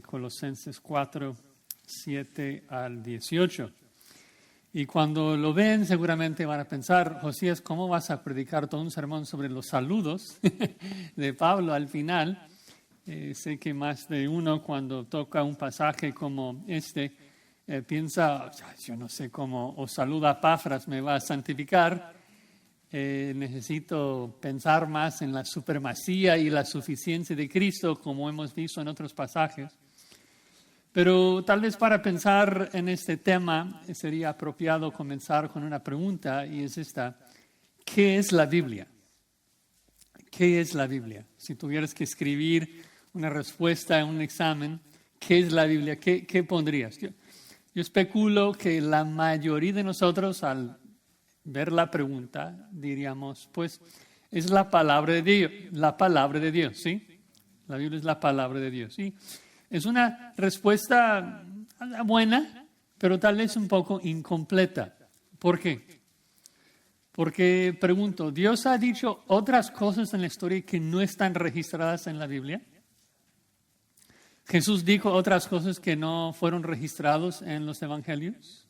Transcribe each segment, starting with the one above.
Colosenses 4, 7 al 18. Y cuando lo ven, seguramente van a pensar, Josías, ¿cómo vas a predicar todo un sermón sobre los saludos de Pablo al final? Sé que más de uno cuando toca un pasaje como este, piensa, yo no sé cómo os saluda Pafras, me va a santificar. Necesito pensar más en la supremacía y la suficiencia de Cristo, como hemos visto en otros pasajes. Pero tal vez para pensar en este tema sería apropiado comenzar con una pregunta y es esta: ¿qué es la Biblia? ¿Qué es la Biblia? Si tuvieras que escribir una respuesta en un examen, ¿qué es la Biblia? ¿Qué pondrías? Yo especulo que la mayoría de nosotros al ver la pregunta diríamos, pues es la palabra de Dios, ¿sí? La Biblia es la palabra de Dios, ¿sí? Es una respuesta buena, pero tal vez un poco incompleta. ¿Por qué? Porque pregunto, ¿Dios ha dicho otras cosas en la historia que no están registradas en la Biblia? ¿Jesús dijo otras cosas que no fueron registradas en los evangelios?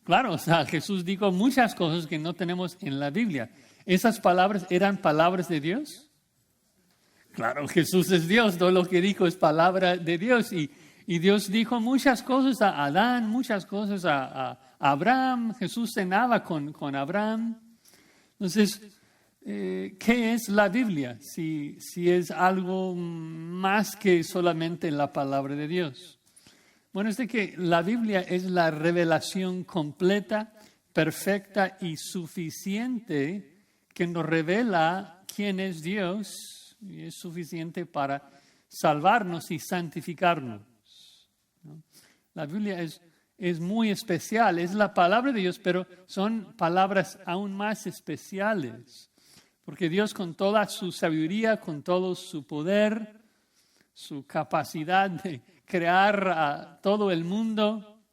Claro, o sea, Jesús dijo muchas cosas que no tenemos en la Biblia. ¿Esas palabras eran palabras de Dios? Claro, Jesús es Dios, todo lo que dijo es palabra de Dios. Y Dios dijo muchas cosas a Adán, muchas cosas a Abraham. Jesús cenaba con Abraham. Entonces, ¿qué es la Biblia? Si es algo más que solamente la palabra de Dios. Bueno, es de que la Biblia es la revelación completa, perfecta y suficiente que nos revela quién es Dios. Y es suficiente para salvarnos y santificarnos, ¿no? La Biblia es muy especial, es la palabra de Dios, pero son palabras aún más especiales, porque Dios con toda su sabiduría, con todo su poder, su capacidad de crear a todo el mundo,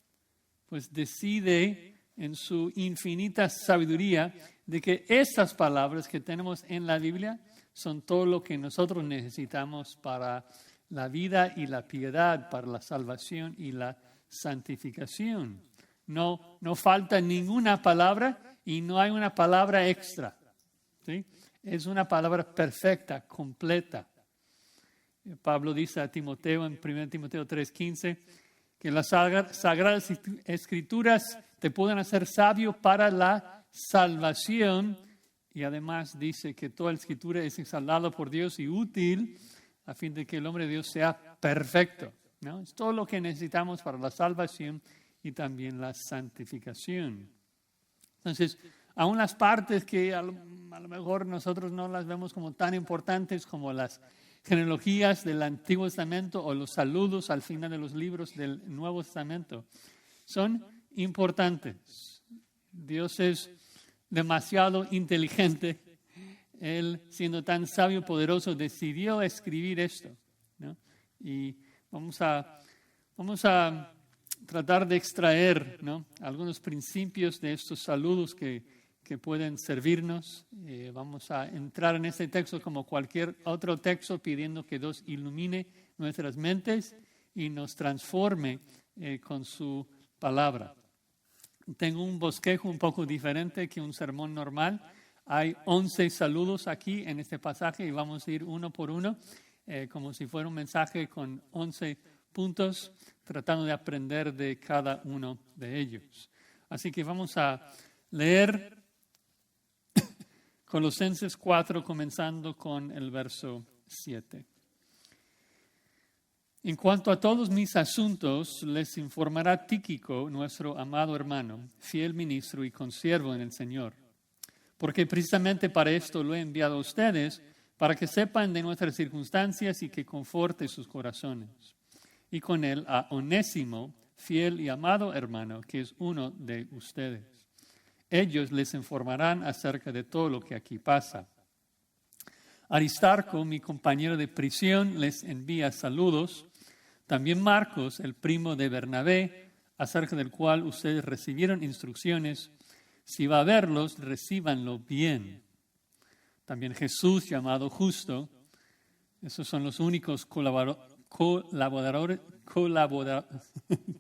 pues decide en su infinita sabiduría de que estas palabras que tenemos en la Biblia son todo lo que nosotros necesitamos para la vida y la piedad, para la salvación y la santificación. No falta ninguna palabra y no hay una palabra extra, ¿sí? Es una palabra perfecta, completa. Pablo dice a Timoteo en 1 Timoteo 3:15 que las sagradas escrituras te pueden hacer sabio para la salvación. Y además dice que toda la escritura es exaltada por Dios y útil a fin de que el hombre de Dios sea perfecto, ¿no? Es todo lo que necesitamos para la salvación y también la santificación. Entonces, aún las partes que a lo mejor nosotros no las vemos como tan importantes como las genealogías del Antiguo Testamento o los saludos al final de los libros del Nuevo Testamento, son importantes. Dios es demasiado inteligente. Él, siendo tan sabio y poderoso, decidió escribir esto, ¿no? Y vamos a tratar de extraer, ¿no?, algunos principios de estos saludos que pueden servirnos. Vamos a entrar en este texto como cualquier otro texto, pidiendo que Dios ilumine nuestras mentes y nos transforme con su palabra. Tengo un bosquejo un poco diferente que un sermón normal. Hay 11 saludos aquí en este pasaje y vamos a ir uno por uno, como si fuera un mensaje con 11 puntos, tratando de aprender de cada uno de ellos. Así que vamos a leer Colosenses 4, comenzando con el verso 7. En cuanto a todos mis asuntos, les informará Tíquico, nuestro amado hermano, fiel ministro y consiervo en el Señor. Porque precisamente para esto lo he enviado a ustedes, para que sepan de nuestras circunstancias y que conforte sus corazones. Y con él a Onésimo, fiel y amado hermano, que es uno de ustedes. Ellos les informarán acerca de todo lo que aquí pasa. Aristarco, mi compañero de prisión, les envía saludos. También Marcos, el primo de Bernabé, acerca del cual ustedes recibieron instrucciones. Si va a verlos, recíbanlo bien. También Jesús, llamado Justo. Esos son los únicos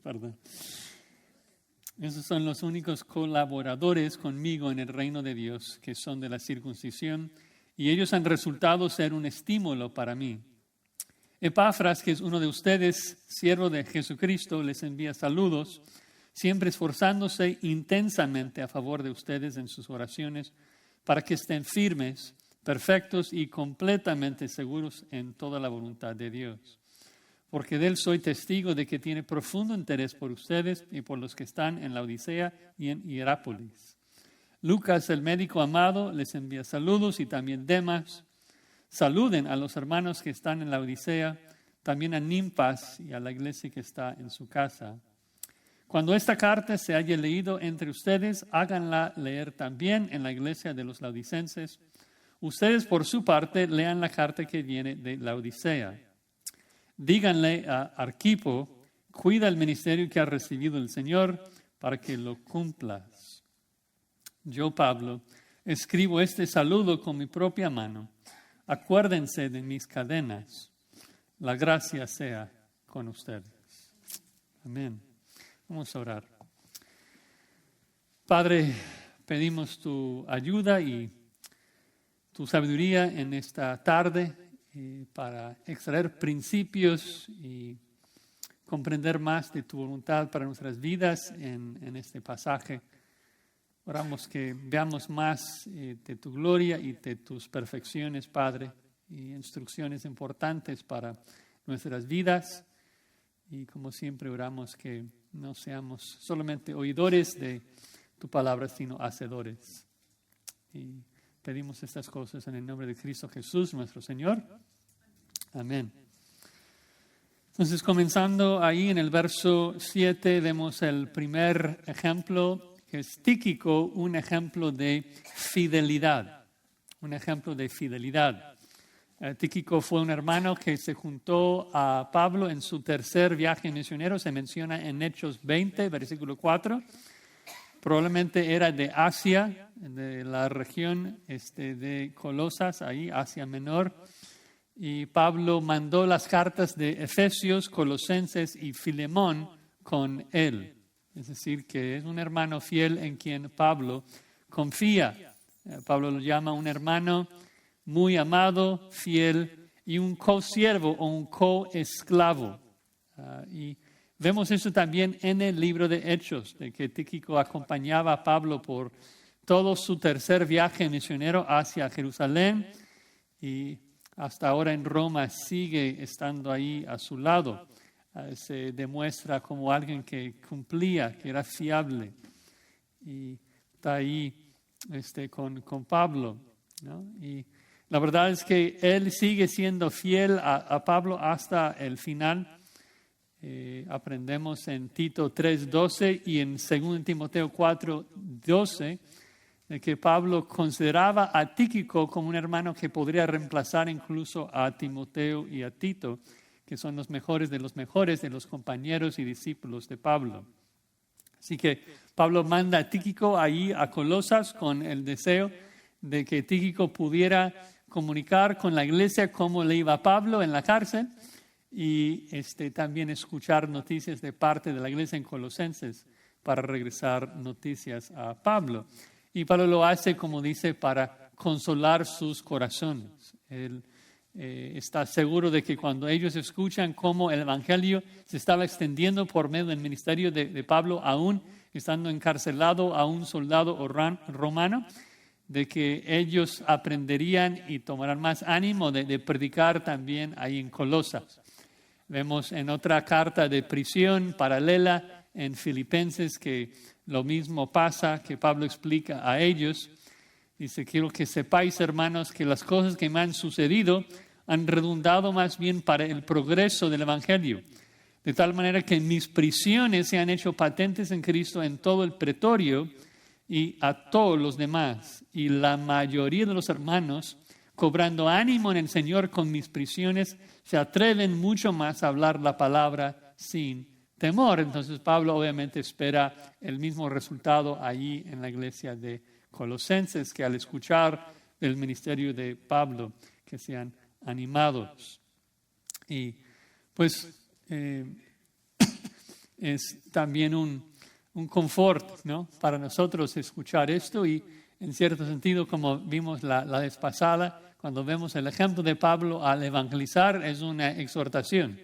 perdón. Esos son los únicos colaboradores conmigo en el reino de Dios, que son de la circuncisión, y ellos han resultado ser un estímulo para mí. Epafras, que es uno de ustedes, siervo de Jesucristo, les envía saludos, siempre esforzándose intensamente a favor de ustedes en sus oraciones, para que estén firmes, perfectos y completamente seguros en toda la voluntad de Dios. Porque de él soy testigo de que tiene profundo interés por ustedes y por los que están en la Odisea y en Hierápolis. Lucas, el médico amado, les envía saludos, y también Demas. Saluden a los hermanos que están en la Odisea, también a Nimpas y a la iglesia que está en su casa. Cuando esta carta se haya leído entre ustedes, háganla leer también en la iglesia de los laodicenses. Ustedes, por su parte, lean la carta que viene de la Odisea. Díganle a Arquipo, cuida el ministerio que ha recibido el Señor para que lo cumplas. Yo, Pablo, escribo este saludo con mi propia mano. Acuérdense de mis cadenas. La gracia sea con ustedes. Amén. Vamos a orar. Padre, pedimos tu ayuda y tu sabiduría en esta tarde para extraer principios y comprender más de tu voluntad para nuestras vidas en este pasaje. Oramos que veamos más de tu gloria y de tus perfecciones, Padre, y instrucciones importantes para nuestras vidas. Y como siempre oramos que no seamos solamente oidores de tu palabra, sino hacedores. Y pedimos estas cosas en el nombre de Cristo Jesús, nuestro Señor. Amén. Entonces, comenzando ahí en el verso 7, vemos el primer ejemplo, que es Tíquico, un ejemplo de fidelidad. Un ejemplo de fidelidad. Tíquico fue un hermano que se juntó a Pablo en su tercer viaje misionero, se menciona en Hechos 20, versículo 4. Probablemente era de Asia, de la región de Colosas, ahí, Asia Menor. Y Pablo mandó las cartas de Efesios, Colosenses y Filemón con él. Es decir, que es un hermano fiel en quien Pablo confía. Pablo lo llama un hermano muy amado, fiel y un co-siervo o un co-esclavo. Y vemos eso también en el libro de Hechos, de que Tíquico acompañaba a Pablo por todo su tercer viaje misionero hacia Jerusalén y hasta ahora en Roma sigue estando ahí a su lado. Se demuestra como alguien que cumplía, que era fiable. Y está ahí con Pablo, ¿no? Y la verdad es que él sigue siendo fiel a Pablo hasta el final. Aprendemos en Tito 3:12 y en 2 Timoteo 4:12 de que Pablo consideraba a Tíquico como un hermano que podría reemplazar incluso a Timoteo y a Tito, que son los mejores de los compañeros y discípulos de Pablo. Así que Pablo manda a Tíquico ahí a Colosas con el deseo de que Tíquico pudiera comunicar con la iglesia cómo le iba a Pablo en la cárcel y también escuchar noticias de parte de la iglesia en Colosenses para regresar noticias a Pablo. Y Pablo lo hace, como dice, para consolar sus corazones. Él está seguro de que cuando ellos escuchan cómo el evangelio se estaba extendiendo por medio del ministerio de Pablo, aún estando encarcelado a un soldado romano, de que ellos aprenderían y tomarán más ánimo de predicar también ahí en Colosas. Vemos en otra carta de prisión paralela en Filipenses que lo mismo pasa, que Pablo explica a ellos. Dice, quiero que sepáis, hermanos, que las cosas que me han sucedido han redundado más bien para el progreso del evangelio. De tal manera que mis prisiones se han hecho patentes en Cristo en todo el pretorio y a todos los demás. Y la mayoría de los hermanos, cobrando ánimo en el Señor con mis prisiones, se atreven mucho más a hablar la palabra sin temor. Entonces Pablo obviamente espera el mismo resultado allí en la iglesia de Colosenses, que al escuchar el ministerio de Pablo, que sean animados. Y pues es también un confort, ¿no?, para nosotros escuchar esto y en cierto sentido, como vimos la vez pasada, cuando vemos el ejemplo de Pablo al evangelizar, es una exhortación,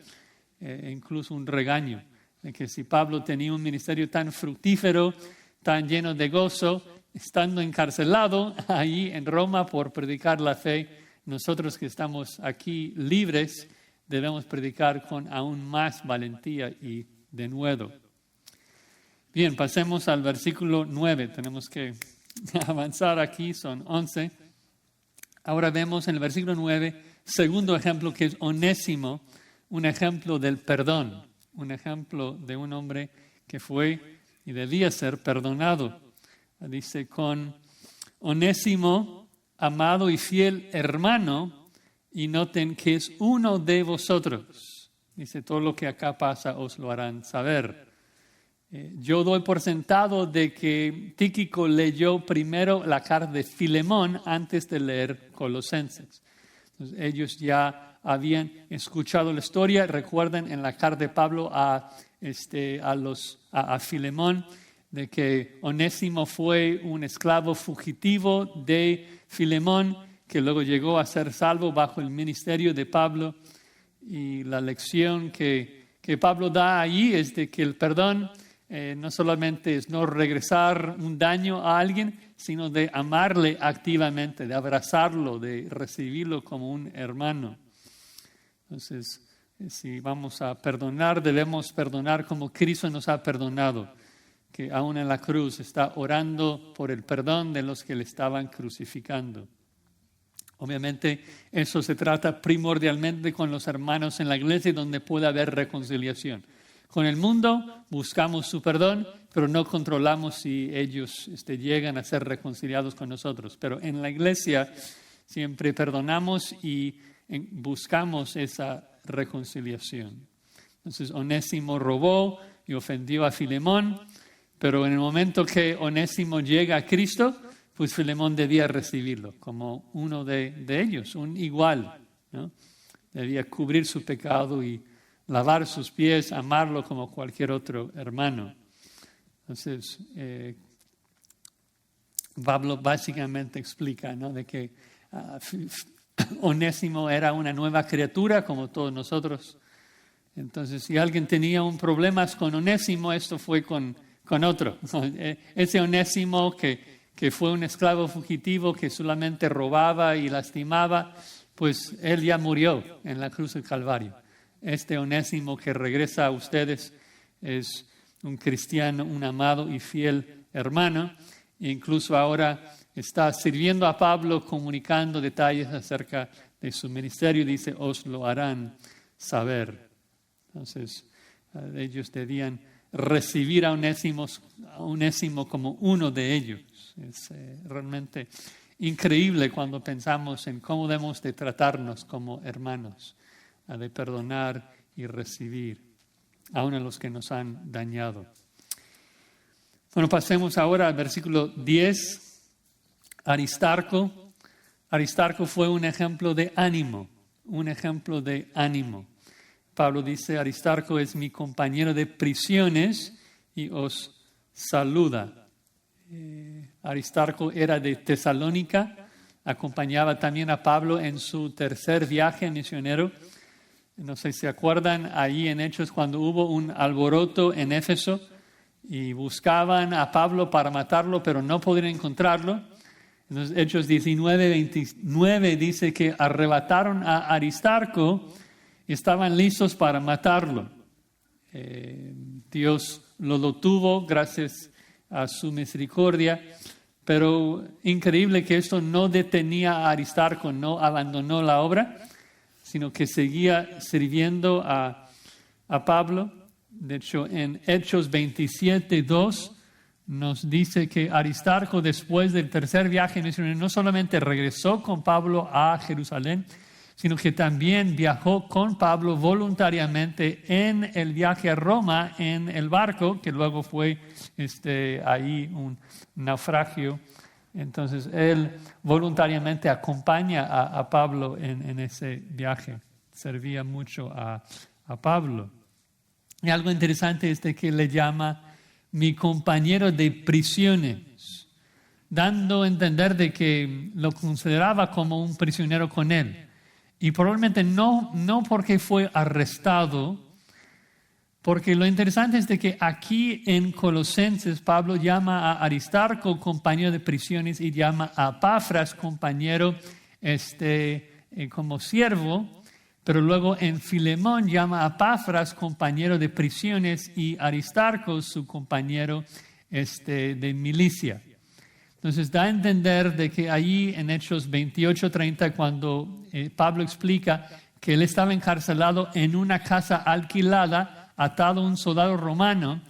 incluso un regaño, de que si Pablo tenía un ministerio tan fructífero, tan lleno de gozo, estando encarcelado allí en Roma por predicar la fe, nosotros que estamos aquí libres debemos predicar con aún más valentía y denuedo. Bien, pasemos al versículo 9. Tenemos que avanzar aquí, son 11. Ahora vemos en el versículo 9, segundo ejemplo, que es Onésimo, un ejemplo del perdón, un ejemplo de un hombre que fue y debía ser perdonado. Dice, con Onésimo, amado y fiel hermano, y noten que es uno de vosotros. Dice, todo lo que acá pasa os lo harán saber. Yo doy por sentado de que Tíquico leyó primero la carta de Filemón antes de leer Colosenses. Entonces, ellos ya habían escuchado la historia. Recuerden en la carta de Pablo a Filemón de que Onésimo fue un esclavo fugitivo de Filemón que luego llegó a ser salvo bajo el ministerio de Pablo. Y la lección que Pablo da allí es de que el perdón no solamente es no regresar un daño a alguien, sino de amarle activamente, de abrazarlo, de recibirlo como un hermano. Entonces, si vamos a perdonar, debemos perdonar como Cristo nos ha perdonado, que aún en la cruz está orando por el perdón de los que le estaban crucificando. Obviamente, eso se trata primordialmente con los hermanos en la iglesia, donde puede haber reconciliación. Con el mundo buscamos su perdón, pero no controlamos si ellos llegan a ser reconciliados con nosotros. Pero en la iglesia siempre perdonamos y buscamos esa reconciliación. Entonces Onésimo robó y ofendió a Filemón, pero en el momento que Onésimo llega a Cristo, pues Filemón debía recibirlo como uno de ellos, un igual, ¿no? Debía cubrir su pecado y lavar sus pies, amarlo como cualquier otro hermano. Entonces, Pablo básicamente explica, ¿no?, de que Onésimo era una nueva criatura como todos nosotros. Entonces, si alguien tenía un problema con Onésimo, esto fue con otro. Ese Onésimo que fue un esclavo fugitivo que solamente robaba y lastimaba, pues él ya murió en la cruz del Calvario. Este Onésimo que regresa a ustedes es un cristiano, un amado y fiel hermano. E incluso ahora está sirviendo a Pablo, comunicando detalles acerca de su ministerio. Dice, os lo harán saber. Entonces, ellos debían recibir a Onésimo como uno de ellos. Es realmente increíble cuando pensamos en cómo debemos de tratarnos como hermanos, de perdonar y recibir, aun a los que nos han dañado. Bueno, pasemos ahora al versículo 10. Aristarco. Aristarco fue un ejemplo de ánimo, Pablo dice, Aristarco es mi compañero de prisiones y os saluda. Aristarco era de Tesalónica, acompañaba también a Pablo en su tercer viaje misionero. No sé si se acuerdan, ahí en Hechos cuando hubo un alboroto en Éfeso y buscaban a Pablo para matarlo, pero no podían encontrarlo. Entonces Hechos 19:29 dice que arrebataron a Aristarco y estaban listos para matarlo. Dios lo detuvo gracias a su misericordia, pero increíble que esto no detenía a Aristarco, no abandonó la obra, sino que seguía sirviendo a Pablo. De hecho, en Hechos 27:2 nos dice que Aristarco, después del tercer viaje misionero, no solamente regresó con Pablo a Jerusalén, sino que también viajó con Pablo voluntariamente en el viaje a Roma en el barco, que luego fue ahí un naufragio. Entonces, él voluntariamente acompaña a Pablo en ese viaje. Servía mucho a a Pablo. Y algo interesante es de que le llama mi compañero de prisiones, dando a entender de que lo consideraba como un prisionero con él. Y probablemente no porque fue arrestado, porque lo interesante es de que aquí en Colosenses Pablo llama a Aristarco compañero de prisiones y llama a Epafras compañero como siervo, pero luego en Filemón llama a Epafras compañero de prisiones y Aristarco su compañero de milicia. Entonces da a entender de que allí en Hechos 28:30 cuando Pablo explica que él estaba encarcelado en una casa alquilada, atado a un soldado romano,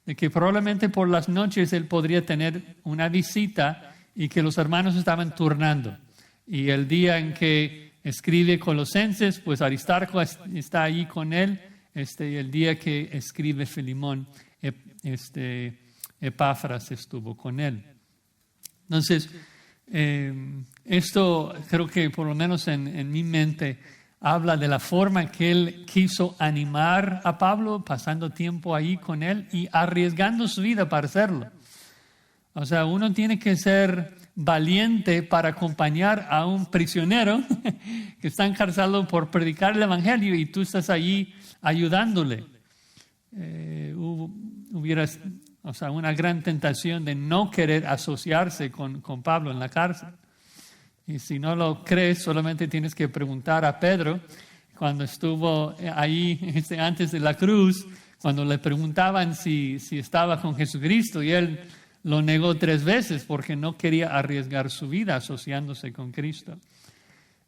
de que probablemente por las noches él podría tener una visita y que los hermanos estaban turnando. Y el día en que escribe Colosenses, pues Aristarco está ahí con él, y el día que escribe Filemón, Epafras estuvo con él. Entonces, esto creo que por lo menos en mi mente habla de la forma que él quiso animar a Pablo, pasando tiempo ahí con él y arriesgando su vida para hacerlo. O sea, uno tiene que ser valiente para acompañar a un prisionero que está encarcelado por predicar el evangelio y tú estás allí ayudándole. Hubiera una gran tentación de no querer asociarse con Pablo en la cárcel. Y si no lo crees, solamente tienes que preguntar a Pedro, cuando estuvo ahí antes de la cruz, cuando le preguntaban si estaba con Jesucristo, y él lo negó 3 veces porque no quería arriesgar su vida asociándose con Cristo.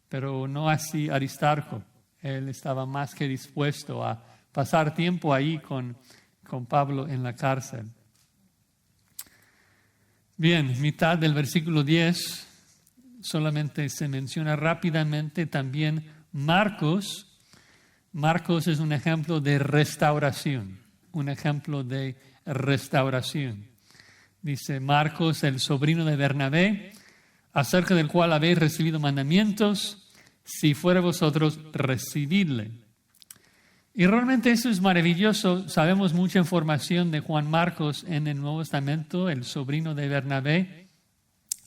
Pero no así Aristarco. Él estaba más que dispuesto a pasar tiempo ahí con Pablo en la cárcel. Bien, mitad del versículo 10. Solamente se menciona rápidamente también Marcos. Marcos es un ejemplo de restauración, Dice Marcos, el sobrino de Bernabé, acerca del cual habéis recibido mandamientos, si fuere vosotros, recibidle. Y realmente eso es maravilloso. Sabemos mucha información de Juan Marcos en el Nuevo Testamento, el sobrino de Bernabé.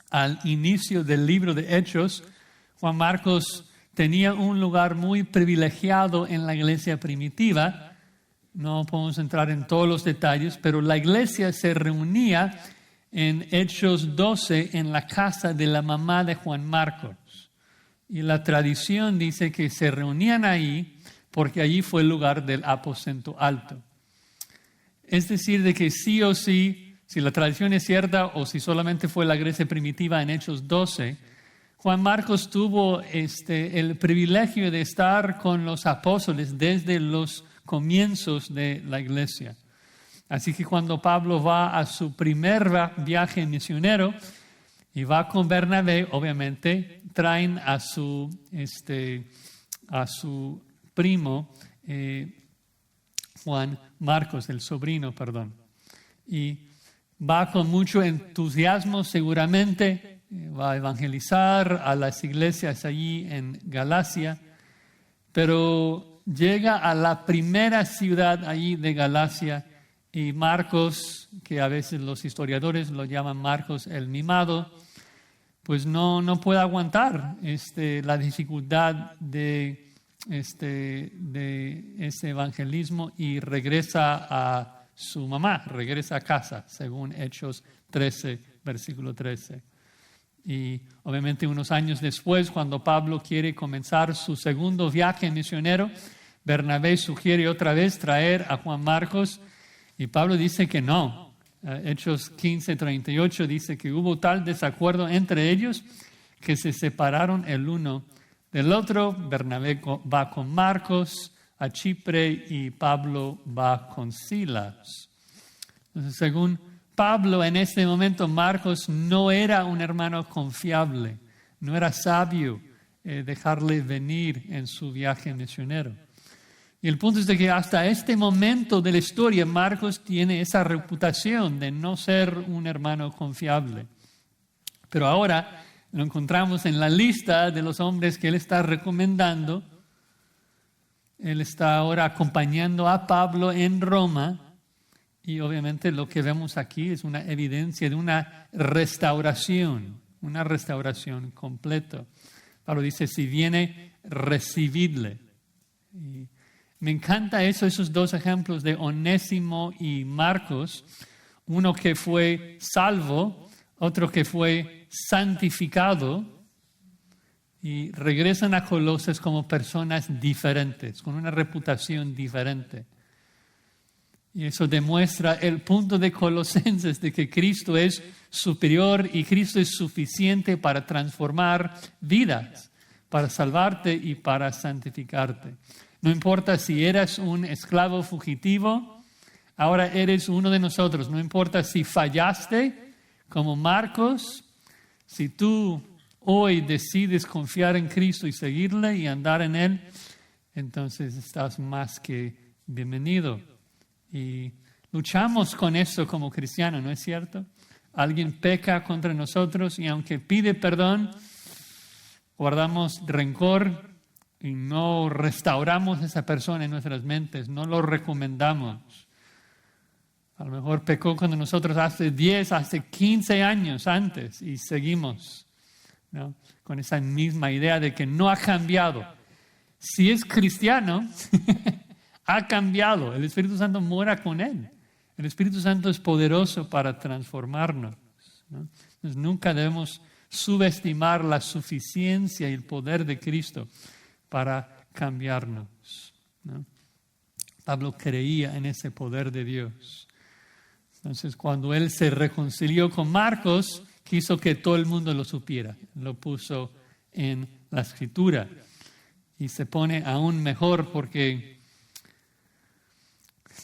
Al inicio del libro de Hechos, Juan Marcos tenía un lugar muy privilegiado en la iglesia primitiva. No podemos entrar en todos los detalles, pero la iglesia se reunía en Hechos 12 en la casa de la mamá de Juan Marcos. Y la tradición dice que se reunían ahí porque allí fue el lugar del aposento alto. Es decir, de que sí o sí, si la tradición es cierta o si solamente fue la iglesia primitiva en Hechos 12, Juan Marcos tuvo el privilegio de estar con los apóstoles desde los comienzos de la iglesia. Así que cuando Pablo va a su primer viaje misionero y va con Bernabé, obviamente traen a su primo Juan Marcos, el sobrino, y va con mucho entusiasmo seguramente, va a evangelizar a las iglesias allí en Galacia, pero llega a la primera ciudad allí de Galacia y Marcos, que a veces los historiadores lo llaman Marcos el mimado, pues no puede aguantar la dificultad de ese evangelismo y regresa a su mamá, regresa a casa, según Hechos 13, versículo 13. Y obviamente unos años después, cuando Pablo quiere comenzar su segundo viaje misionero, Bernabé sugiere otra vez traer a Juan Marcos y Pablo dice que no. Hechos 15:38 dice que hubo tal desacuerdo entre ellos que se separaron el uno del otro. Bernabé va con Marcos a Chipre y Pablo va con Silas. Entonces, según Pablo, en este momento Marcos no era un hermano confiable, no era sabio dejarle venir en su viaje misionero. Y el punto es de que hasta este momento de la historia Marcos tiene esa reputación de no ser un hermano confiable. Pero ahora lo encontramos en la lista de los hombres que él está recomendando. Él está ahora acompañando a Pablo en Roma y obviamente lo que vemos aquí es una evidencia de una restauración completa. Pablo dice, si viene, recibidle. Y me encanta esos dos ejemplos de Onésimo y Marcos, uno que fue salvo, otro que fue santificado, y regresan a Colosas como personas diferentes, con una reputación diferente. Y eso demuestra el punto de Colosenses de que Cristo es superior y Cristo es suficiente para transformar vidas, para salvarte y para santificarte. No importa si eras un esclavo fugitivo, ahora eres uno de nosotros. No importa si fallaste, como Marcos, si tú hoy decides confiar en Cristo y seguirle y andar en Él, entonces estás más que bienvenido. Y luchamos con eso como cristianos, ¿no es cierto? Alguien peca contra nosotros y aunque pide perdón, guardamos rencor y no restauramos a esa persona en nuestras mentes, no lo recomendamos. A lo mejor pecó con nosotros hace 10, hace 15 años antes y seguimos, ¿no? Con esa misma idea de que no ha cambiado. Si es cristiano, ha cambiado. El Espíritu Santo mora con él. El Espíritu Santo es poderoso para transformarnos, ¿no? Entonces, nunca debemos subestimar la suficiencia y el poder de Cristo para cambiarnos, ¿no? Pablo creía en ese poder de Dios. Entonces, cuando él se reconcilió con Marcos, quiso que todo el mundo lo supiera. Lo puso en la Escritura. Y se pone aún mejor porque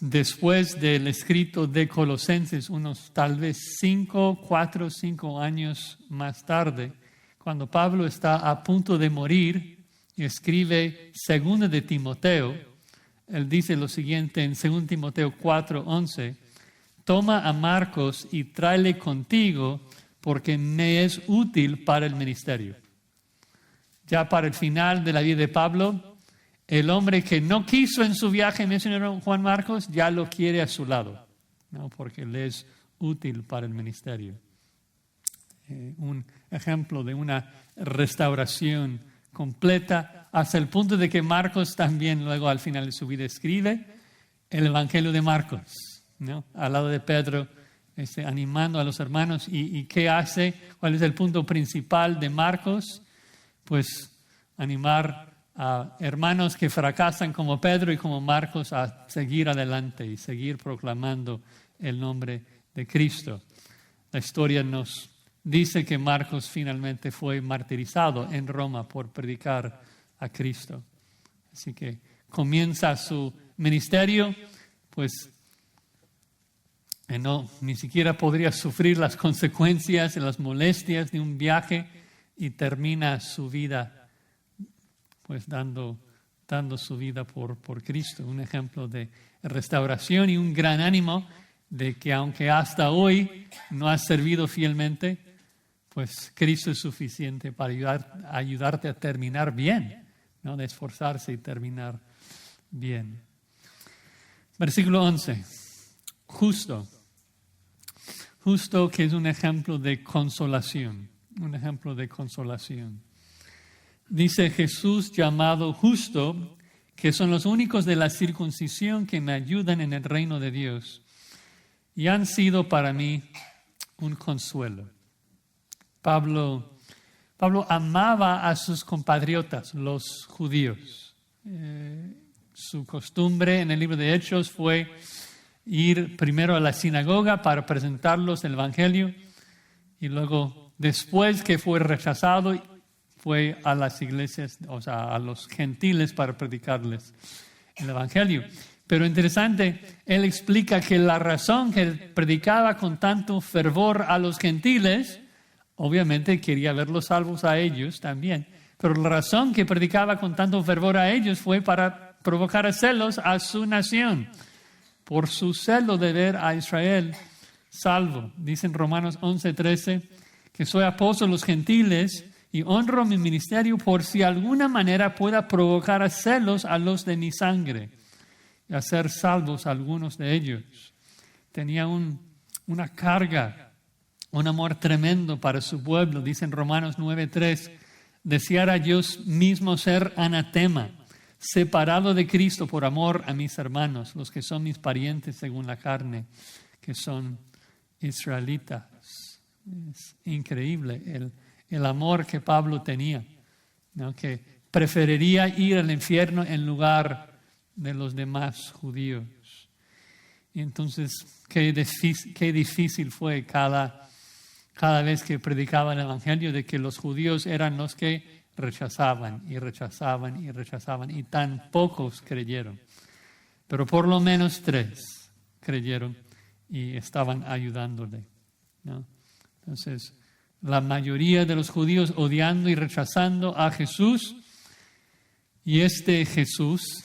después del escrito de Colosenses, unos tal vez 4 o 5 años más tarde, cuando Pablo está a punto de morir y escribe 2 de Timoteo, él dice lo siguiente en 2 Timoteo 4:11, toma a Marcos y tráele contigo porque me es útil para el ministerio. Ya para el final de la vida de Pablo, el hombre que no quiso en su viaje misionero Juan Marcos, ya lo quiere a su lado, ¿no? Porque le es útil para el ministerio. Un ejemplo de una restauración completa, hasta el punto de que Marcos también luego al final de su vida escribe el Evangelio de Marcos, ¿no? Al lado de Pedro, animando a los hermanos. ¿Y qué hace? ¿Cuál es el punto principal de Marcos? Pues animar a hermanos que fracasan como Pedro y como Marcos a seguir adelante y seguir proclamando el nombre de Cristo. La historia nos dice que Marcos finalmente fue martirizado en Roma por predicar a Cristo. Así que comienza su ministerio, pues ni siquiera podría sufrir las consecuencias y las molestias de un viaje y termina su vida pues dando su vida por Cristo. Un ejemplo de restauración y un gran ánimo de que aunque hasta hoy no has servido fielmente, pues Cristo es suficiente para ayudarte a terminar bien, ¿no? De esforzarse y terminar bien. Versículo 11. Justo que es un ejemplo de consolación. Un ejemplo de consolación. Dice Jesús llamado justo, que son los únicos de la circuncisión que me ayudan en el reino de Dios y han sido para mí un consuelo. Pablo amaba a sus compatriotas, los judíos. Su costumbre en el libro de Hechos fue ir primero a la sinagoga para presentarlos el Evangelio y luego, después que fue rechazado, fue a las iglesias, o sea, a los gentiles para predicarles el Evangelio. Pero interesante, él explica que la razón que él predicaba con tanto fervor a los gentiles, obviamente quería verlos salvos a ellos también, pero la razón que predicaba con tanto fervor a ellos fue para provocar celos a su nación, por su celo de ver a Israel salvo. Dice en Romanos 11:13 que soy apóstol a los gentiles y honro mi ministerio por si de alguna manera pueda provocar a celos a los de mi sangre y hacer salvos a algunos de ellos. Tenía una carga, un amor tremendo para su pueblo. Dice en Romanos 9:3, deseara yo mismo ser anatema, separado de Cristo por amor a mis hermanos, los que son mis parientes según la carne, que son israelitas. Es increíble el amor que Pablo tenía, ¿no? Que preferiría ir al infierno en lugar de los demás judíos. Y entonces, qué difícil fue cada vez que predicaba el Evangelio, de que los judíos eran los que rechazaban y rechazaban y rechazaban, y tan pocos creyeron. Pero por lo menos 3 creyeron y estaban ayudándole, ¿no? Entonces, la mayoría de los judíos odiando y rechazando a Jesús, y este Jesús,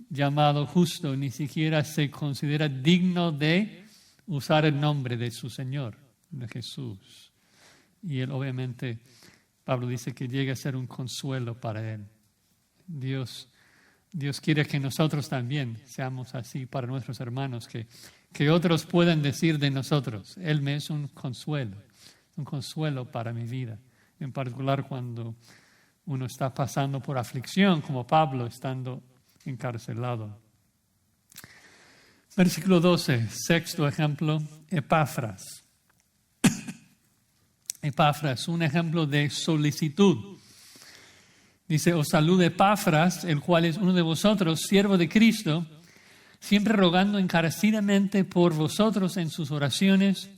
llamado justo, ni siquiera se considera digno de usar el nombre de su Señor, de Jesús. Y él, obviamente, Pablo dice que llega a ser un consuelo para él. Dios quiere que nosotros también seamos así para nuestros hermanos, que otros puedan decir de nosotros, Él me es un consuelo para mi vida. En particular cuando uno está pasando por aflicción, como Pablo, estando encarcelado. Versículo 12, sexto ejemplo, Epafras. Epafras, un ejemplo de solicitud. Dice, os saluda Epafras, el cual es uno de vosotros, siervo de Cristo, siempre rogando encarecidamente por vosotros en sus oraciones,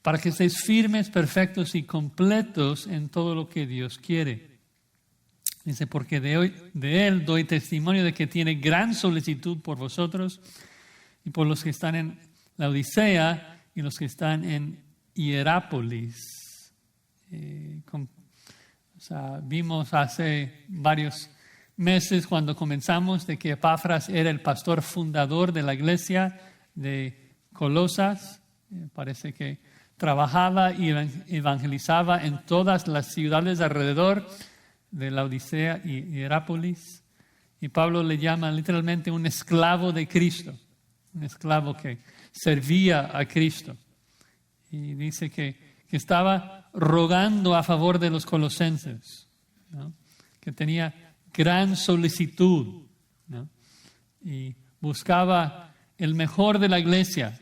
para que estéis firmes, perfectos y completos en todo lo que Dios quiere. Dice, porque de él doy testimonio de que tiene gran solicitud por vosotros y por los que están en la Odisea y los que están en Hierápolis. Vimos hace varios meses cuando comenzamos de que Epafras era el pastor fundador de la iglesia de Colosas. Parece que trabajaba y evangelizaba en todas las ciudades alrededor de la Odisea y Hierápolis. Y Pablo le llama literalmente un esclavo de Cristo, un esclavo que servía a Cristo. Y dice que estaba rogando a favor de los colosenses, ¿no? Que tenía gran solicitud, ¿no? Y buscaba el mejor de la iglesia.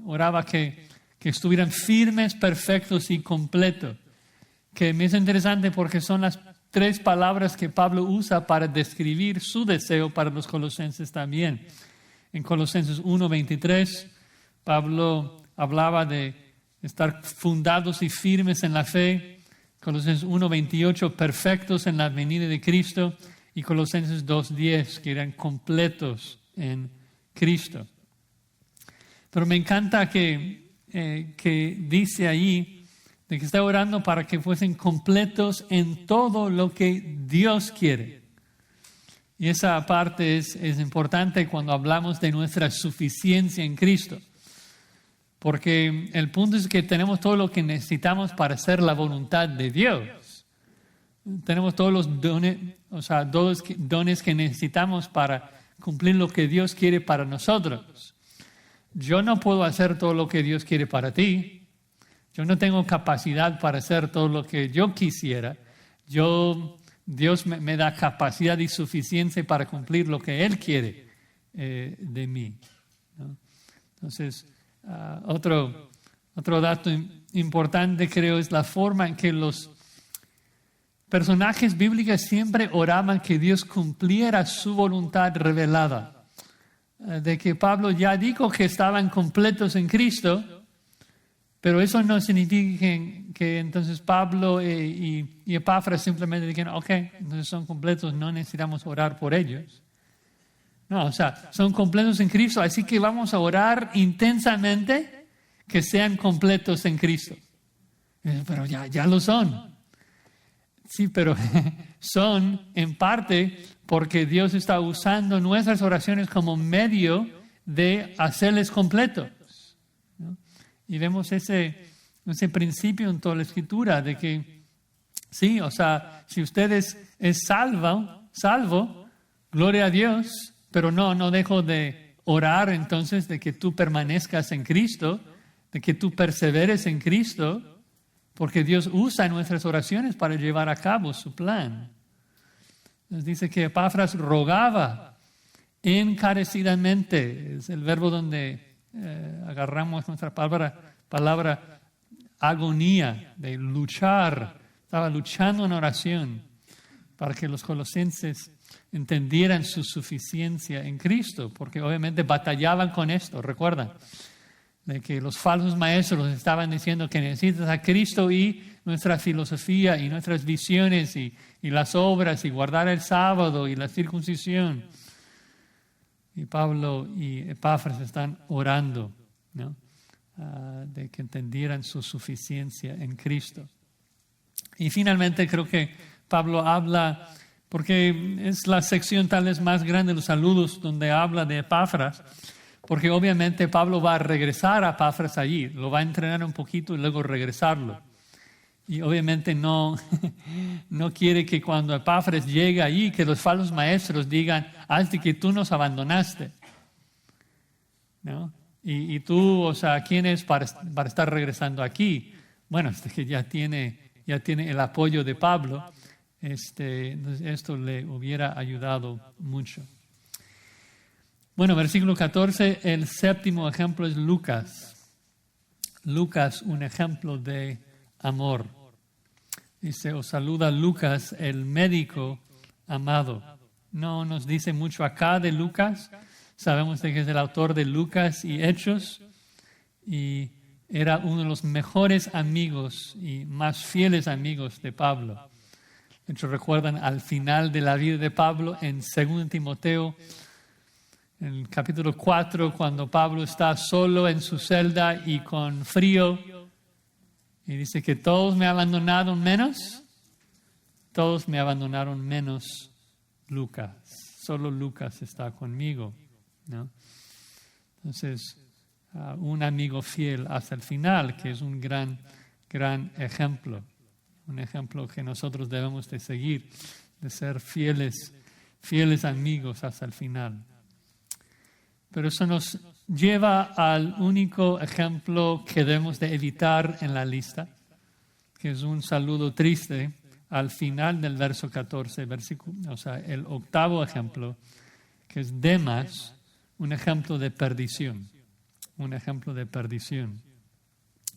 Oraba que estuvieran firmes, perfectos y completos. Que me es interesante porque son las 3 palabras que Pablo usa para describir su deseo para los colosenses también. En Colosenses 1:23, Pablo hablaba de estar fundados y firmes en la fe. Colosenses 1:28, perfectos en la venida de Cristo. Y Colosenses 2:10, que eran completos en Cristo. Pero me encanta que dice ahí de que está orando para que fuesen completos en todo lo que Dios quiere. Y esa parte es importante cuando hablamos de nuestra suficiencia en Cristo. Porque el punto es que tenemos todo lo que necesitamos para hacer la voluntad de Dios. Tenemos todos los dones, todos los dones que necesitamos para cumplir lo que Dios quiere para nosotros. Yo no puedo hacer todo lo que Dios quiere para ti. Yo no tengo capacidad para hacer todo lo que yo quisiera. Dios me da capacidad y suficiencia para cumplir lo que Él quiere de mí, ¿no? Entonces, otro dato importante creo es la forma en que los personajes bíblicos siempre oraban que Dios cumpliera su voluntad revelada. De que Pablo ya dijo que estaban completos en Cristo, pero eso no significa que entonces Pablo y Epafras simplemente dijeron, ok, entonces son completos, no necesitamos orar por ellos. No, son completos en Cristo, así que vamos a orar intensamente que sean completos en Cristo. Pero ya lo son. Sí, pero son en parte porque Dios está usando nuestras oraciones como medio de hacerles completos, ¿no? Y vemos ese principio en toda la Escritura de que Sí, o sea, si usted es salvo, gloria a Dios, pero no dejo de orar entonces de que tú permanezcas en Cristo, de que tú perseveres en Cristo, porque Dios usa nuestras oraciones para llevar a cabo su plan. Nos dice que Epafras rogaba encarecidamente, es el verbo donde agarramos nuestra palabra agonía, de luchar. Estaba luchando en oración para que los colosenses entendieran su suficiencia en Cristo, porque obviamente batallaban con esto, recuerdan, de que los falsos maestros estaban diciendo que necesitas a Cristo y nuestra filosofía y nuestras visiones y las obras y guardar el sábado y la circuncisión. Y Pablo y Epafras están orando, ¿no? De que entendieran su suficiencia en Cristo. Y finalmente creo que Pablo habla, porque es la sección tal vez más grande de los saludos donde habla de Epafras, porque obviamente Pablo va a regresar a Epafras allí, lo va a entrenar un poquito y luego regresarlo. Y obviamente no quiere que cuando Epafras llegue allí, que los falsos maestros digan, hasta que tú nos abandonaste, ¿no? Y tú, o sea, ¿quién es para estar regresando aquí? Bueno, que ya tiene el apoyo de Pablo, esto le hubiera ayudado mucho. Bueno, versículo 14, el séptimo ejemplo es Lucas. Lucas, un ejemplo de amor. Dice, os saluda Lucas, el médico amado. No nos dice mucho acá de Lucas. Sabemos de que es el autor de Lucas y Hechos y era uno de los mejores amigos y más fieles amigos de Pablo. De hecho, recuerdan al final de la vida de Pablo en 2 Timoteo, en el capítulo 4, cuando Pablo está solo en su celda y con frío, y dice que todos me abandonaron menos Lucas. Solo Lucas está conmigo, ¿no? Entonces, un amigo fiel hasta el final, que es un gran ejemplo. Un ejemplo que nosotros debemos de seguir, de ser fieles amigos hasta el final. Pero eso nos lleva al único ejemplo que debemos de evitar en la lista, que es un saludo triste al final del verso 14, o sea, el octavo ejemplo, que es Demas, un ejemplo de perdición. Un ejemplo de perdición.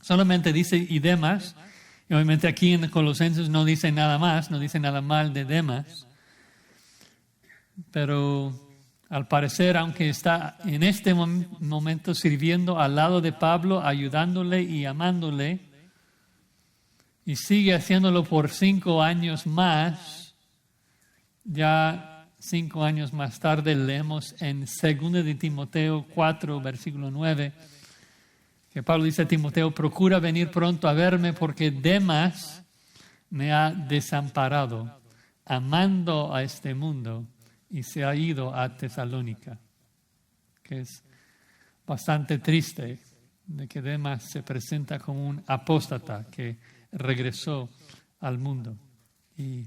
Solamente dice y Demas, y obviamente aquí en Colosenses no dice nada más, no dice nada mal de Demas, pero al parecer, aunque está en este momento sirviendo al lado de Pablo, ayudándole y amándole, y sigue haciéndolo por 5 años más, ya 5 años más tarde leemos en 2 de Timoteo 4, versículo 9, que Pablo dice a Timoteo, procura venir pronto a verme porque Demas me ha desamparado, amando a este mundo, y se ha ido a Tesalónica. Que es bastante triste de que Demas se presenta como un apóstata que regresó al mundo. Y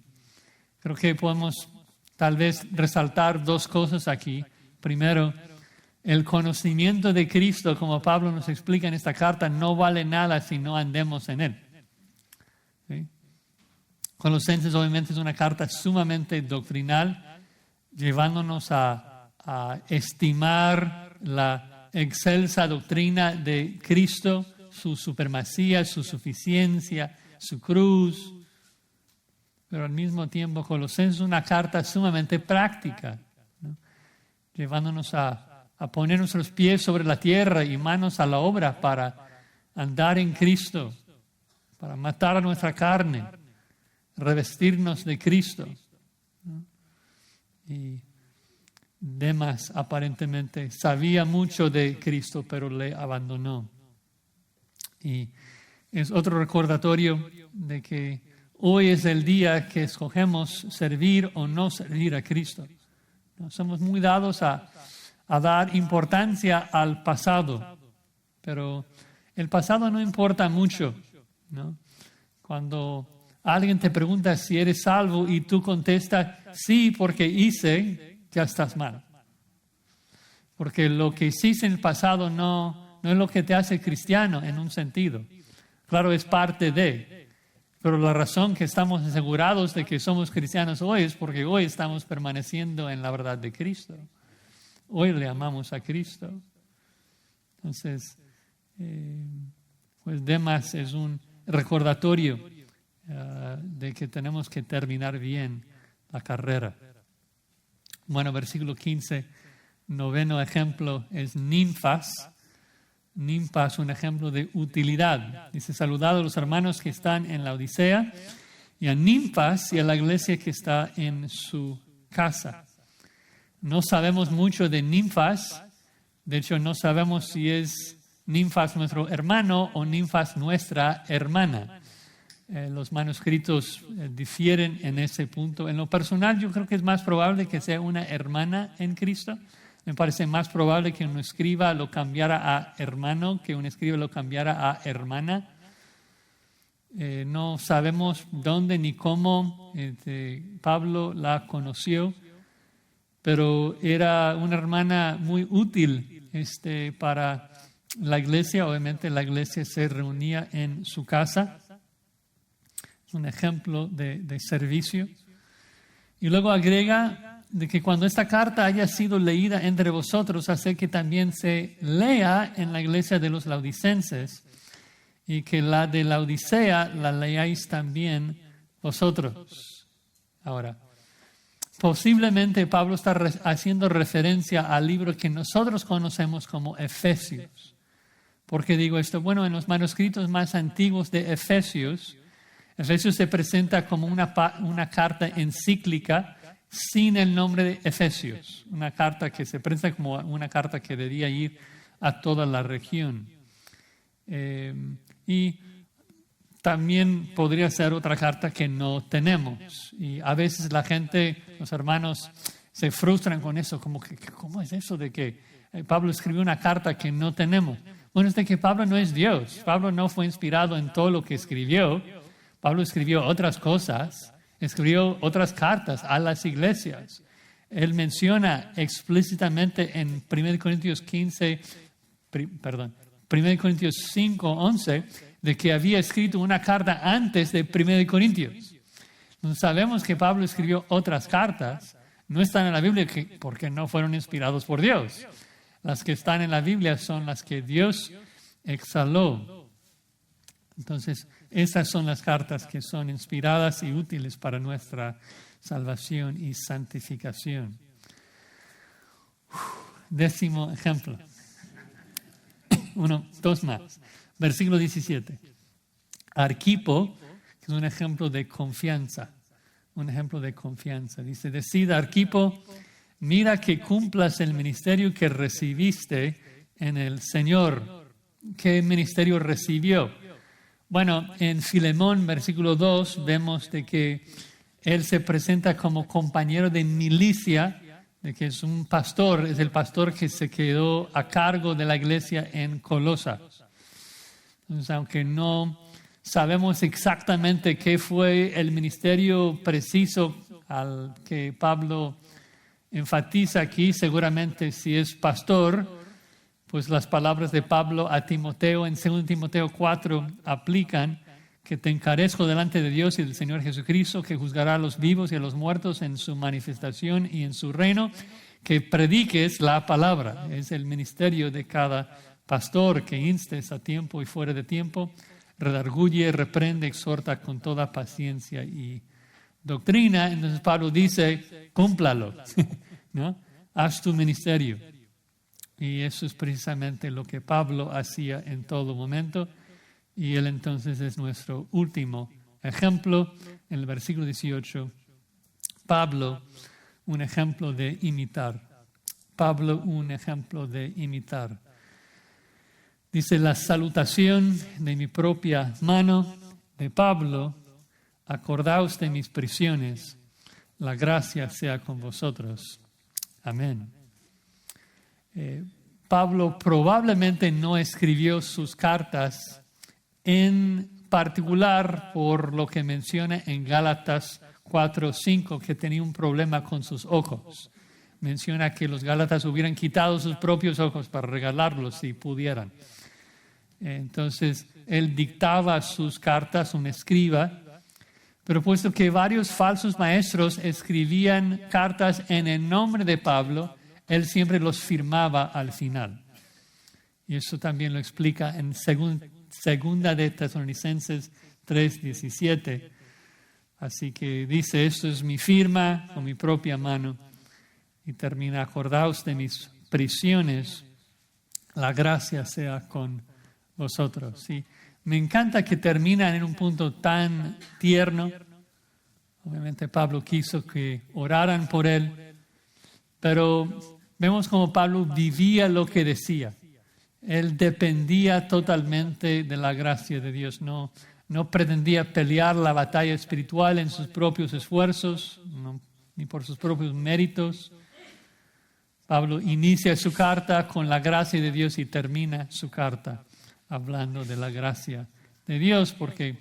creo que podemos tal vez resaltar 2 cosas aquí. Primero, el conocimiento de Cristo, como Pablo nos explica en esta carta, no vale nada si no andemos en Él. ¿Sí? Colosenses obviamente es una carta sumamente doctrinal, llevándonos a estimar la excelsa doctrina de Cristo, su supremacía, su suficiencia, su cruz. Pero al mismo tiempo, Colosenses es una carta sumamente práctica, ¿no? Llevándonos a poner nuestros pies sobre la tierra y manos a la obra para andar en Cristo, para matar a nuestra carne, revestirnos de Cristo, ¿no? Y Demas aparentemente sabía mucho de Cristo, pero le abandonó. Y es otro recordatorio de que hoy es el día que escogemos servir o no servir a Cristo. ¿No? Somos muy dados a dar importancia al pasado, pero el pasado no importa mucho, ¿no? Cuando alguien te pregunta si eres salvo y tú contestas, sí, porque hice, ya estás mal. Porque lo que hiciste en el pasado no es lo que te hace cristiano en un sentido. Claro, es parte de, pero la razón que estamos asegurados de que somos cristianos hoy es porque hoy estamos permaneciendo en la verdad de Cristo. Hoy le amamos a Cristo. Entonces, pues Demas es un recordatorio de que tenemos que terminar bien la carrera. Bueno, versículo 15, noveno ejemplo es Ninfas. Ninfas, un ejemplo de utilidad. Dice, saludad a los hermanos que están en la Odisea y a Ninfas y a la iglesia que está en su casa. No sabemos mucho de Ninfas. De hecho, no sabemos si es Ninfas nuestro hermano o Ninfas nuestra hermana. Los manuscritos difieren en ese punto. En lo personal, yo creo que es más probable que sea una hermana en Cristo. Me parece más probable que un escriba lo cambiara a hermano que un escriba lo cambiara a hermana. No sabemos dónde ni cómo Pablo la conoció, pero era una hermana muy útil para la iglesia. Obviamente la iglesia se reunía en su casa. Es un ejemplo de servicio. Y luego agrega de que cuando esta carta haya sido leída entre vosotros, hace que también se lea en la iglesia de los laodicenses y que la de la Odisea la leáis también vosotros. Ahora, posiblemente Pablo está haciendo referencia al libro que nosotros conocemos como Efesios. ¿Por qué digo esto? Bueno, en los manuscritos más antiguos de Efesios se presenta como una carta encíclica sin el nombre de Efesios. Una carta que se presenta como una carta que debía ir a toda la región. Y también podría ser otra carta que no tenemos. Y a veces la gente, los hermanos, se frustran con eso. Como que, ¿cómo es eso de que Pablo escribió una carta que no tenemos? Bueno, es de que Pablo no es Dios. Pablo no fue inspirado en todo lo que escribió. Pablo escribió otras cosas, escribió otras cartas a las iglesias. Él menciona explícitamente en 1 Corintios 5:11, de que había escrito una carta antes de 1 Corintios. Entonces sabemos que Pablo escribió otras cartas, no están en la Biblia porque no fueron inspirados por Dios. Las que están en la Biblia son las que Dios exhaló. Entonces, esas son las cartas que son inspiradas y útiles para nuestra salvación y santificación. Décimo ejemplo. Dos más. Versículo 17. Arquipo, que es un ejemplo de confianza. Un ejemplo de confianza. Dice, decid, Arquipo, mira que cumplas el ministerio que recibiste en el Señor. ¿Qué ministerio recibió? Bueno, en Filemón, versículo 2, vemos de que él se presenta como compañero de milicia, de que es un pastor, es el pastor que se quedó a cargo de la iglesia en Colosas. Entonces, aunque no sabemos exactamente qué fue el ministerio preciso al que Pablo enfatiza aquí, seguramente si es pastor, pues las palabras de Pablo a Timoteo en 2 Timoteo 4 aplican, que te encarezco delante de Dios y del Señor Jesucristo, que juzgará a los vivos y a los muertos en su manifestación y en su reino, que prediques la palabra. Es el ministerio de cada pastor, que instes a tiempo y fuera de tiempo, redarguye, reprende, exhorta con toda paciencia y doctrina. Entonces Pablo dice, cúmplalo, ¿no? Haz tu ministerio. Y eso es precisamente lo que Pablo hacía en todo momento. Y él entonces es nuestro último ejemplo. En el versículo 18, Pablo, un ejemplo de imitar. Pablo, un ejemplo de imitar. Dice, la salutación de mi propia mano de Pablo, acordaos de mis prisiones, la gracia sea con vosotros. Amén. Pablo probablemente no escribió sus cartas en particular por lo que menciona en Gálatas 4:5, que tenía un problema con sus ojos. Menciona que los gálatas hubieran quitado sus propios ojos para regalarlos si pudieran. Entonces, él dictaba sus cartas, un escriba, pero puesto que varios falsos maestros escribían cartas en el nombre de Pablo, él siempre los firmaba al final. Y eso también lo explica en segunda de Tesalonicenses 3:17. Así que dice, esto es mi firma con mi propia mano. Y termina, acordaos de mis prisiones, la gracia sea con vosotros. Sí. Me encanta que termina en un punto tan tierno. Obviamente Pablo quiso que oraran por él, pero vemos como Pablo vivía lo que decía. Él dependía totalmente de la gracia de Dios. No pretendía pelear la batalla espiritual en sus propios esfuerzos, ni por sus propios méritos. Pablo inicia su carta con la gracia de Dios y termina su carta hablando de la gracia de Dios, porque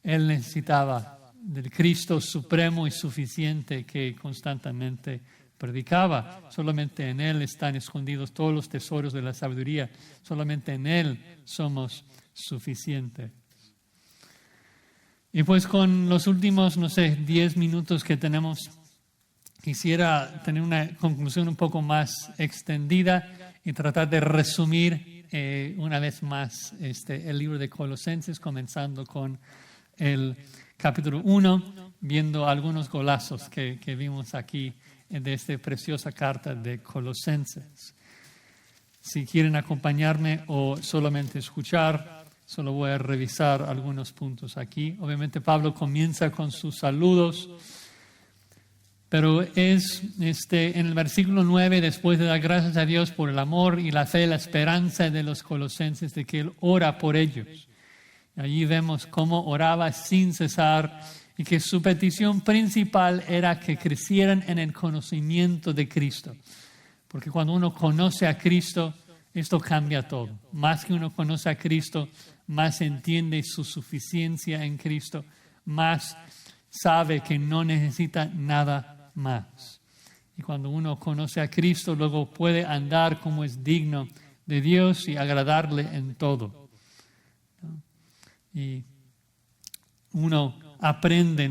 él necesitaba del Cristo supremo y suficiente que constantemente predicaba. Solamente en Él están escondidos todos los tesoros de la sabiduría. Solamente en Él somos suficientes. Y pues con los últimos, 10 minutos que tenemos, quisiera tener una conclusión un poco más extendida y tratar de resumir una vez más el libro de Colosenses, comenzando con el capítulo 1, viendo algunos golazos que vimos aquí de esta preciosa carta de Colosenses. Si quieren acompañarme o solamente escuchar, solo voy a revisar algunos puntos aquí. Obviamente Pablo comienza con sus saludos, pero es en el versículo 9, después de dar gracias a Dios por el amor y la fe, la esperanza de los colosenses, de que Él ora por ellos. Allí vemos cómo oraba sin cesar y que su petición principal era que crecieran en el conocimiento de Cristo. Porque cuando uno conoce a Cristo, esto cambia todo. Más que uno conoce a Cristo, más entiende su suficiencia en Cristo, más sabe que no necesita nada más. Y cuando uno conoce a Cristo, luego puede andar como es digno de Dios y agradarle en todo. Y uno aprende,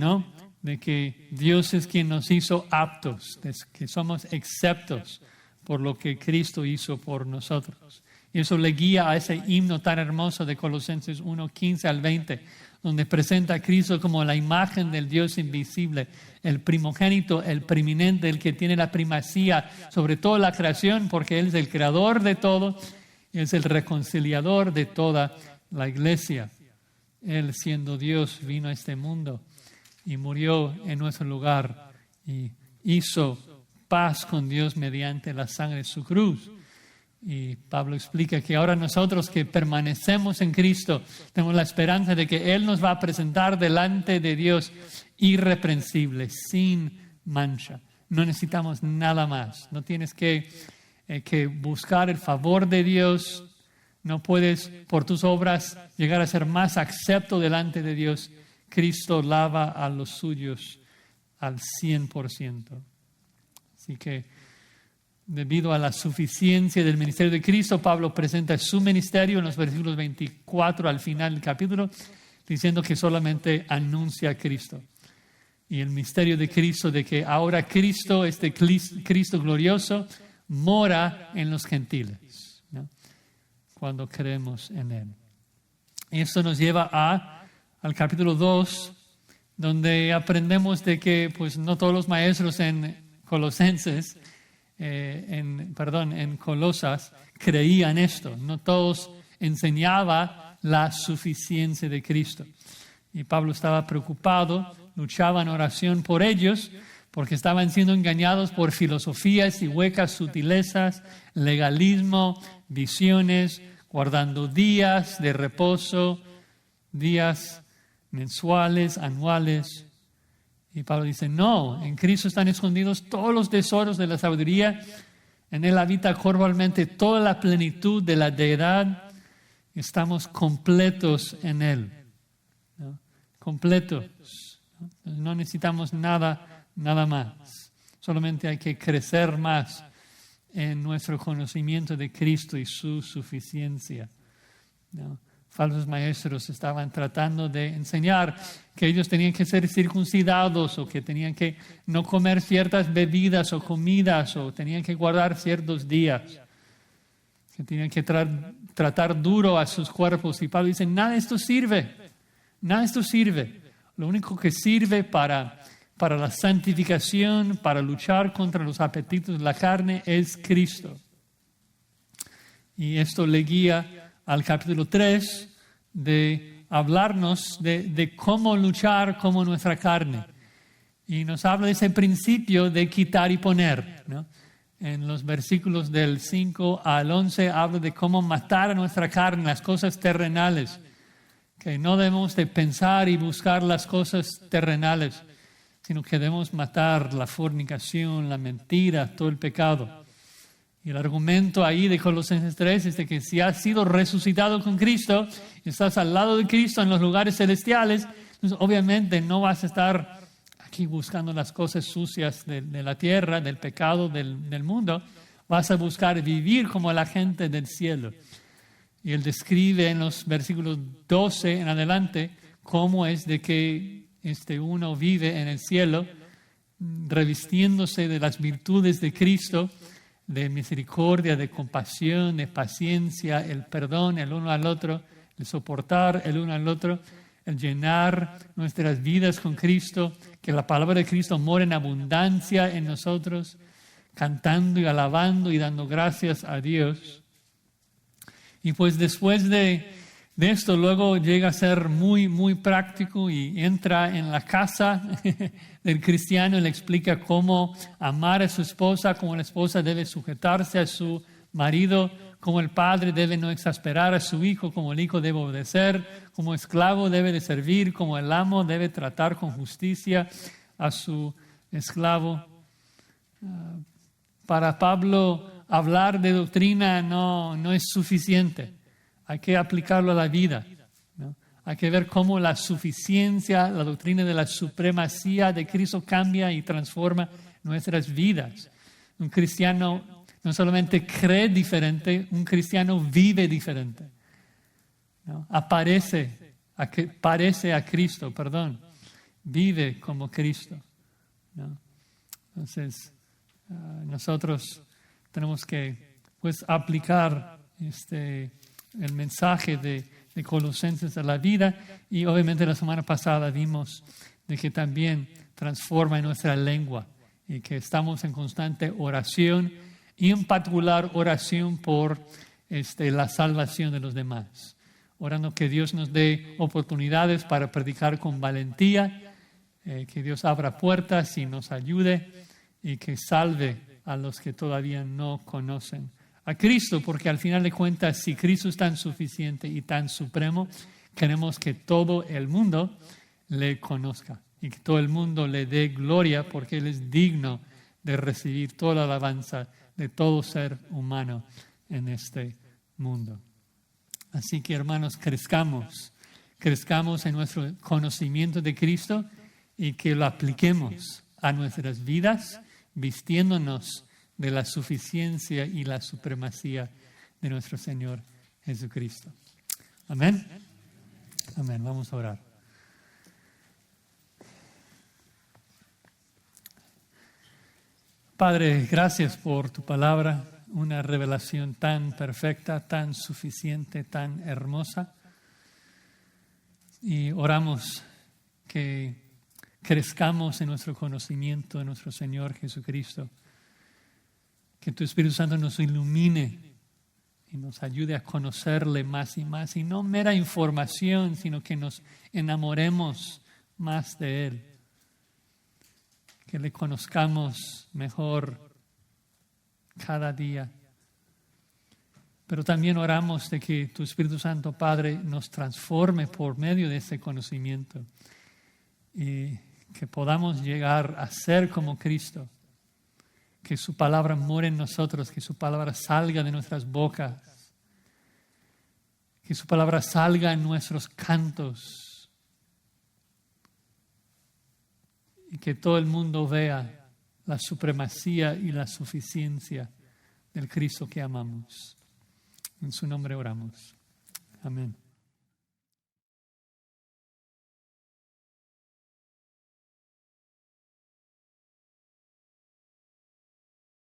de que Dios es quien nos hizo aptos, de que somos exceptos por lo que Cristo hizo por nosotros. Y eso le guía a ese himno tan hermoso de Colosenses 1:15 al 20, donde presenta a Cristo como la imagen del Dios invisible, el primogénito, el preeminente, el que tiene la primacía sobre toda la creación, porque Él es el creador de todo, y es el reconciliador de toda la iglesia. Él, siendo Dios, vino a este mundo y murió en nuestro lugar y hizo paz con Dios mediante la sangre de su cruz. Y Pablo explica que ahora nosotros que permanecemos en Cristo tenemos la esperanza de que Él nos va a presentar delante de Dios irreprensible, sin mancha. No necesitamos nada más. No tienes que buscar el favor de Dios. No puedes por tus obras llegar a ser más acepto delante de Dios. Cristo lava a los suyos al 100%. Así que debido a la suficiencia del ministerio de Cristo, Pablo presenta su ministerio en los versículos 24 al final del capítulo, diciendo que solamente anuncia a Cristo. Y el misterio de Cristo, de que ahora Cristo, este Cristo glorioso, mora en los gentiles, cuando creemos en Él. Y esto nos lleva al capítulo 2, donde aprendemos de que pues, no todos los maestros en Colosenses, en Colosas, creían esto. No todos enseñaban la suficiencia de Cristo. Y Pablo estaba preocupado, luchaba en oración por ellos, porque estaban siendo engañados por filosofías y huecas sutilezas, legalismo, visiones, guardando días de reposo, días mensuales, anuales. Y Pablo dice, no, en Cristo están escondidos todos los tesoros de la sabiduría. En Él habita corporalmente toda la plenitud de la deidad. Estamos completos en Él. completos. No necesitamos nada más. Solamente hay que crecer más en nuestro conocimiento de Cristo y su suficiencia, ¿no? Falsos maestros estaban tratando de enseñar que ellos tenían que ser circuncidados o que tenían que no comer ciertas bebidas o comidas o tenían que guardar ciertos días, que tenían que tratar duro a sus cuerpos. Y Pablo dice, nada de esto sirve. Lo único que sirve para la santificación, para luchar contra los apetitos de la carne, es Cristo. Y esto le guía al capítulo 3 de hablarnos de cómo luchar con nuestra carne. Y nos habla de ese principio de quitar y poner, ¿no? En los versículos del 5 al 11 habla de cómo matar a nuestra carne, las cosas terrenales. Que no debemos de pensar y buscar las cosas terrenales, sino que debemos matar la fornicación, la mentira, todo el pecado. Y el argumento ahí de Colosenses 3 es de que si has sido resucitado con Cristo, estás al lado de Cristo en los lugares celestiales, entonces obviamente no vas a estar aquí buscando las cosas sucias de la tierra, del pecado, del mundo. Vas a buscar vivir como la gente del cielo. Y él describe en los versículos 12 en adelante cómo es de que uno vive en el cielo revistiéndose de las virtudes de Cristo, de misericordia, de compasión, de paciencia, el perdón el uno al otro, el soportar el uno al otro, el llenar nuestras vidas con Cristo, que la palabra de Cristo mora en abundancia en nosotros, cantando y alabando y dando gracias a Dios. Y pues después de esto luego llega a ser muy práctico y entra en la casa del cristiano y le explica cómo amar a su esposa, cómo la esposa debe sujetarse a su marido, cómo el padre debe no exasperar a su hijo, cómo el hijo debe obedecer, cómo esclavo debe de servir, cómo el amo debe tratar con justicia a su esclavo. Para Pablo, hablar de doctrina no es suficiente. Hay que aplicarlo a la vida, ¿no? Hay que ver cómo la suficiencia, la doctrina de la supremacía de Cristo cambia y transforma nuestras vidas. Un cristiano no solamente cree diferente, un cristiano vive diferente, ¿no? Parece a Cristo, vive como Cristo, ¿no? Entonces, nosotros tenemos que aplicar el mensaje de Colosenses a la vida, y obviamente la semana pasada vimos de que también transforma nuestra lengua y que estamos en constante oración y en particular oración por la salvación de los demás, orando que Dios nos dé oportunidades para predicar con valentía, que Dios abra puertas y nos ayude y que salve a los que todavía no conocen a Cristo, porque al final de cuentas, si Cristo es tan suficiente y tan supremo, queremos que todo el mundo le conozca y que todo el mundo le dé gloria, porque Él es digno de recibir toda la alabanza de todo ser humano en este mundo. Así que, hermanos, crezcamos en nuestro conocimiento de Cristo y que lo apliquemos a nuestras vidas, vistiéndonos de la suficiencia y la supremacía de nuestro Señor Jesucristo. Amén. Amén. Vamos a orar. Padre, gracias por tu palabra, una revelación tan perfecta, tan suficiente, tan hermosa. Y oramos que crezcamos en nuestro conocimiento de nuestro Señor Jesucristo. Que tu Espíritu Santo nos ilumine y nos ayude a conocerle más y más. Y no mera información, sino que nos enamoremos más de Él. Que le conozcamos mejor cada día. Pero también oramos de que tu Espíritu Santo, Padre, nos transforme por medio de ese conocimiento. Y que podamos llegar a ser como Cristo. Que su palabra more en nosotros, que su palabra salga de nuestras bocas, que su palabra salga en nuestros cantos, y que todo el mundo vea la supremacía y la suficiencia del Cristo que amamos. En su nombre oramos. Amén.